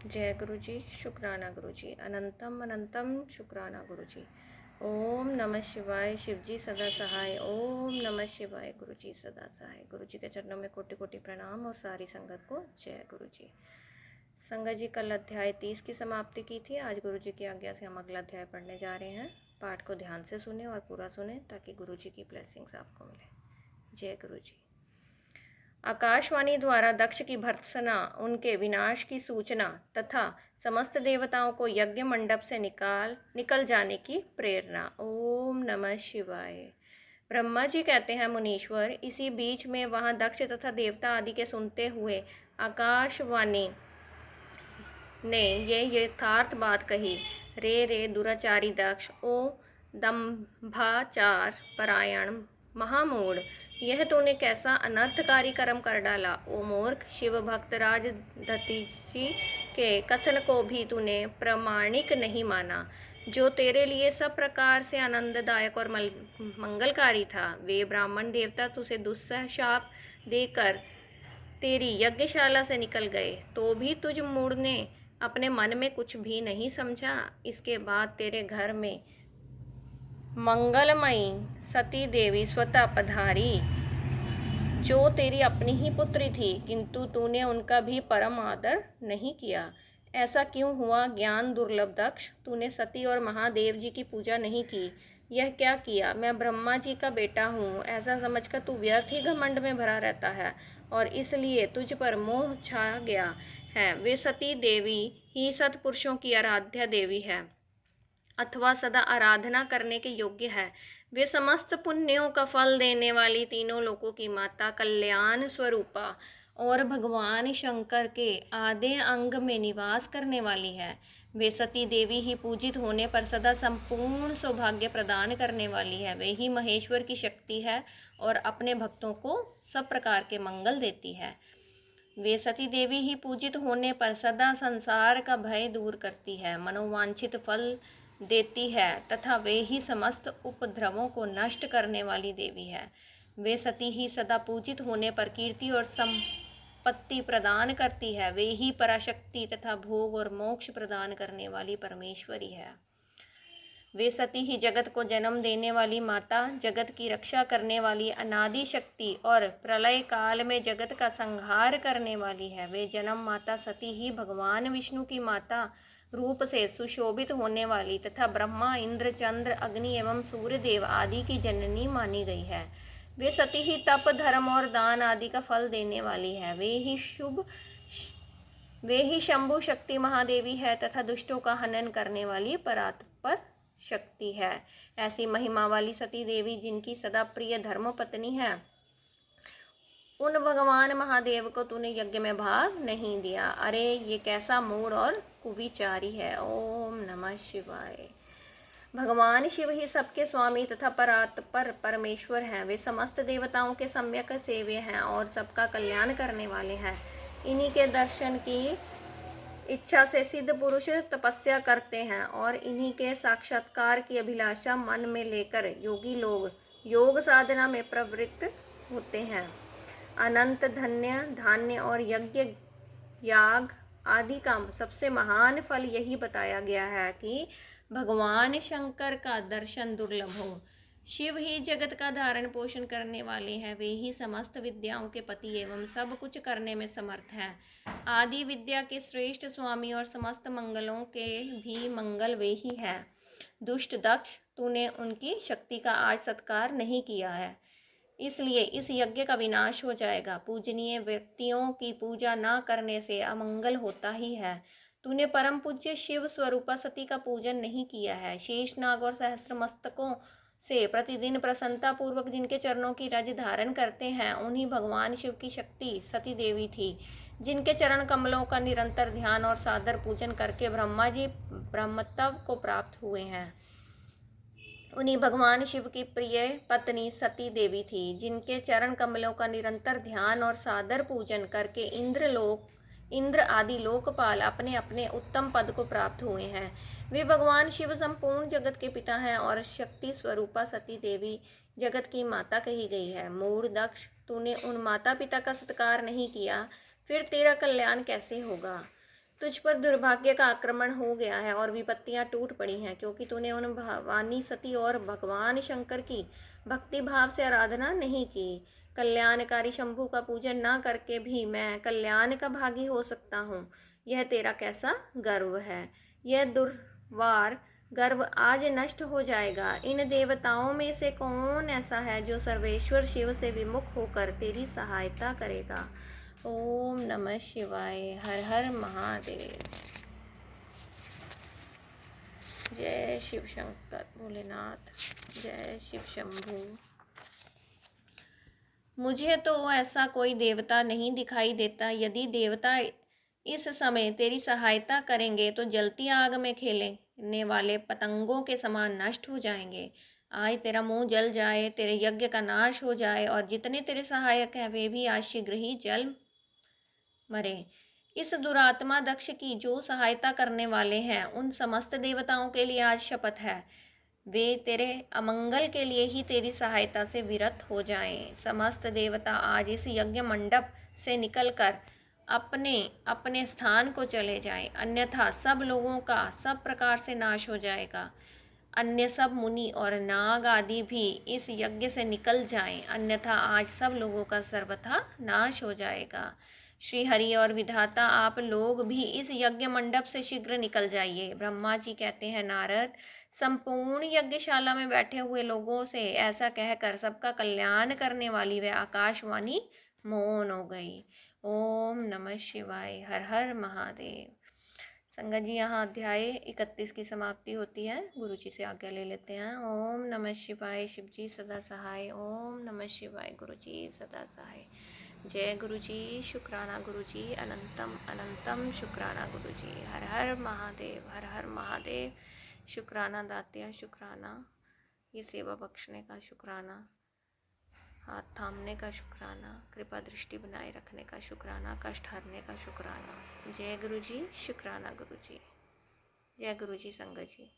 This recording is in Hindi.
जय गुरु जी। शुक्राना गुरु जी। अनंतम अनंतम शुक्राना गुरु जी। ओम नमः शिवाय। शिव जी सदा सहाय। ओम नमः शिवाय। गुरु जी सदा सहाय। गुरु जी के चरणों में कोटि कोटि प्रणाम और सारी संगत को जय गुरु जी। संगत जी कल अध्याय 30 की समाप्ति की थी। आज गुरु जी की आज्ञा से हम अगला अध्याय पढ़ने जा रहे हैं। पाठ को ध्यान से सुने और पूरा सुने ताकि गुरु जी की ब्लेसिंग्स आपको मिले। जय गुरु जी। आकाशवाणी द्वारा दक्ष की भर्त्सना, उनके विनाश की सूचना तथा समस्त देवताओं को यज्ञ मंडप से निकल जाने की प्रेरणा। ओम नमः शिवाय। ब्रह्मा जी कहते हैं, मुनीश्वर, इसी बीच में वहां दक्ष तथा देवता आदि के सुनते हुए आकाशवाणी ने ये यथार्थ बात कही। रे दुराचारी दक्ष, ओ दंभाचार परायण महामूढ़, यह तूने कैसा अनर्थकारी कर्म कर डाला। ओ मूर्ख, शिव भक्त राज दधीचि के कथन को भी तूने प्रामाणिक नहीं माना, जो तेरे लिए सब प्रकार से आनंददायक और मंगलकारी था। वे ब्राह्मण देवता तुझे दुस्सह शाप देकर तेरी यज्ञशाला से निकल गए, तो भी तुझ मूढ़ ने अपने मन में कुछ भी नहीं समझा। इसके बाद तेरे घर में मंगलमयी सती देवी स्वतः पधारी, जो तेरी अपनी ही पुत्री थी, किंतु तूने उनका भी परम आदर नहीं किया। ऐसा क्यों हुआ ज्ञान दुर्लभ दक्ष? तूने सती और महादेव जी की पूजा नहीं की। यह क्या किया? मैं ब्रह्मा जी का बेटा हूँ ऐसा समझकर तू व्यर्थ ही घमंड में भरा रहता है और इसलिए तुझ पर मोह छा गया है। वे सती देवी ही सत्पुरुषों की आराध्या देवी है अथवा सदा आराधना करने के योग्य है। वे समस्त पुण्यों का फल देने वाली, तीनों लोकों की माता, कल्याण स्वरूपा और भगवान शंकर के आधे अंग में निवास करने वाली है। वे सती देवी ही पूजित होने पर सदा संपूर्ण सौभाग्य प्रदान करने वाली है। वे ही महेश्वर की शक्ति है और अपने भक्तों को सब प्रकार के मंगल देती है। वे सती देवी ही पूजित होने पर सदा संसार का भय दूर करती है, मनोवांछित फल देती है तथा वे ही समस्त उपद्रवों को नष्ट करने वाली देवी है। वे सती ही सदा पूजित होने पर कीर्ति और संपत्ति प्रदान करती है। वे ही पराशक्ति तथा भोग और मोक्ष प्रदान करने वाली परमेश्वरी है। वे सती ही जगत को जन्म देने वाली माता, जगत की रक्षा करने वाली अनादि शक्ति और प्रलय काल में जगत का संहार करने वाली है। वे जन्म माता सती ही भगवान विष्णु की माता रूप से सुशोभित होने वाली तथा ब्रह्मा, इंद्र, चंद्र, अग्नि एवं सूर्य देव आदि की जननी मानी गई है। वे सती ही तप, धर्म और दान आदि का फल देने वाली है। वे ही शंभु शक्ति महादेवी है तथा दुष्टों का हनन करने वाली परात्पर शक्ति है। ऐसी महिमा वाली सती देवी, जिनकी सदा प्रिय धर्म पत्नी है, उन भगवान महादेव को तूने यज्ञ में भाग नहीं दिया। अरे ये कैसा मूढ़ और कुविचारी है। ओम नमः शिवाय। भगवान शिव ही सबके स्वामी तथा परात्पर परमेश्वर हैं। वे समस्त देवताओं के सम्यक सेव्य हैं और सबका कल्याण करने वाले हैं। इन्हीं के दर्शन की इच्छा से सिद्ध पुरुष तपस्या करते हैं और इन्हीं के साक्षात्कार की अभिलाषा मन में लेकर योगी लोग योग साधना में प्रवृत्त होते हैं। अनंत धन्य धान्य और यज्ञ याग आदि का सबसे महान फल यही बताया गया है कि भगवान शंकर का दर्शन दुर्लभ हो। शिव ही जगत का धारण पोषण करने वाले हैं। वे ही समस्त विद्याओं के पति एवं सब कुछ करने में समर्थ हैं। आदि विद्या के श्रेष्ठ स्वामी और समस्त मंगलों के भी मंगल वे ही हैं। दुष्ट दक्ष, तूने उनकी शक्ति का आज सत्कार नहीं किया है, इसलिए इस यज्ञ का विनाश हो जाएगा। पूजनीय व्यक्तियों की पूजा न करने से अमंगल होता ही है। तूने परम पूज्य शिव स्वरूपा सती का पूजन नहीं किया है। शेषनाग और सहस्त्र मस्तकों से प्रतिदिन प्रसन्नता पूर्वक जिनके चरणों की रज धारण करते हैं, उन्हीं भगवान शिव की शक्ति सती देवी थी, जिनके चरण कमलों का निरंतर ध्यान और सादर पूजन करके ब्रह्मा जी ब्रह्मत्व को प्राप्त हुए हैं। उन्हीं भगवान शिव की प्रिय पत्नी सती देवी थी, जिनके चरण कमलों का निरंतर ध्यान और सादर पूजन करके इंद्र आदि लोकपाल अपने अपने उत्तम पद को प्राप्त हुए हैं। वे भगवान शिव संपूर्ण जगत के पिता हैं और शक्ति स्वरूपा सती देवी जगत की माता कही गई है। मूढ़ दक्ष, तूने उन माता पिता का सत्कार नहीं किया, फिर तेरा कल्याण कैसे होगा। तुझ पर दुर्भाग्य का आक्रमण हो गया है और विपत्तियां टूट पड़ी हैं, क्योंकि तूने उन भवानी सती और भगवान शंकर की भक्ति भाव से आराधना नहीं की। कल्याणकारी शंभु का पूजन न करके भी मैं कल्याण का भागी हो सकता हूँ। यह तेरा कैसा गर्व है। यह दुर्वार गर्व आज नष्ट हो जाएगा। इन देवताओं में से कौन ऐसा है जो सर्वेश्वर शिव से विमुख होकर तेरी सहायता करेगा। ओम नमः शिवाय। हर हर महादेव। जय शिव शंकर भोलेनाथ। जय शिव शंभू। मुझे तो ऐसा कोई देवता नहीं दिखाई देता। यदि देवता इस समय तेरी सहायता करेंगे तो जलती आग में खेलने वाले पतंगों के समान नष्ट हो जाएंगे। आज तेरा मुंह जल जाए, तेरे यज्ञ का नाश हो जाए और जितने तेरे सहायक हैं वे भी आज शीघ्र ही जल मरे। इस दुरात्मा दक्ष की जो सहायता करने वाले हैं उन समस्त देवताओं के लिए आज शपथ है, वे तेरे अमंगल के लिए ही तेरी सहायता से विरत हो जाएं। समस्त देवता आज इस यज्ञ मंडप से निकलकर अपने अपने स्थान को चले जाएं, अन्यथा सब लोगों का सब प्रकार से नाश हो जाएगा। अन्य सब मुनि और नाग आदि भी इस यज्ञ से निकल जाएं, अन्यथा आज सब लोगों का सर्वथा नाश हो जाएगा। श्री हरि और विधाता आप लोग भी इस यज्ञ मंडप से शीघ्र निकल जाइए। ब्रह्मा जी कहते हैं, नारद, संपूर्ण यज्ञशाला में बैठे हुए लोगों से ऐसा कहकर सबका कल्याण करने वाली वह आकाशवाणी मौन हो गई। ओम नमः शिवाय। हर हर महादेव। संगत जी, यहाँ अध्याय 31 की समाप्ति होती है। गुरु जी से आज्ञा ले लेते हैं। ओम नमः शिवाय। शिव जी सदा सहाय। ओम नमः शिवाय। गुरु जी सदा सहाय। जय गुरु जी। शुक्राना गुरु जी। अनंतम अनंतम शुक्राना गुरु जी। हर हर महादेव। हर हर महादेव। शुक्राना दात्या, शुक्राना ये सेवा बख्शने का, शुक्राना हाथ थामने का, शुक्राना कृपा दृष्टि बनाए रखने का, शुक्राना कष्ट हरने का, शुक्राना। जय गुरु जी। शुक्राना गुरु जी। जय गुरु जी। संगत जी।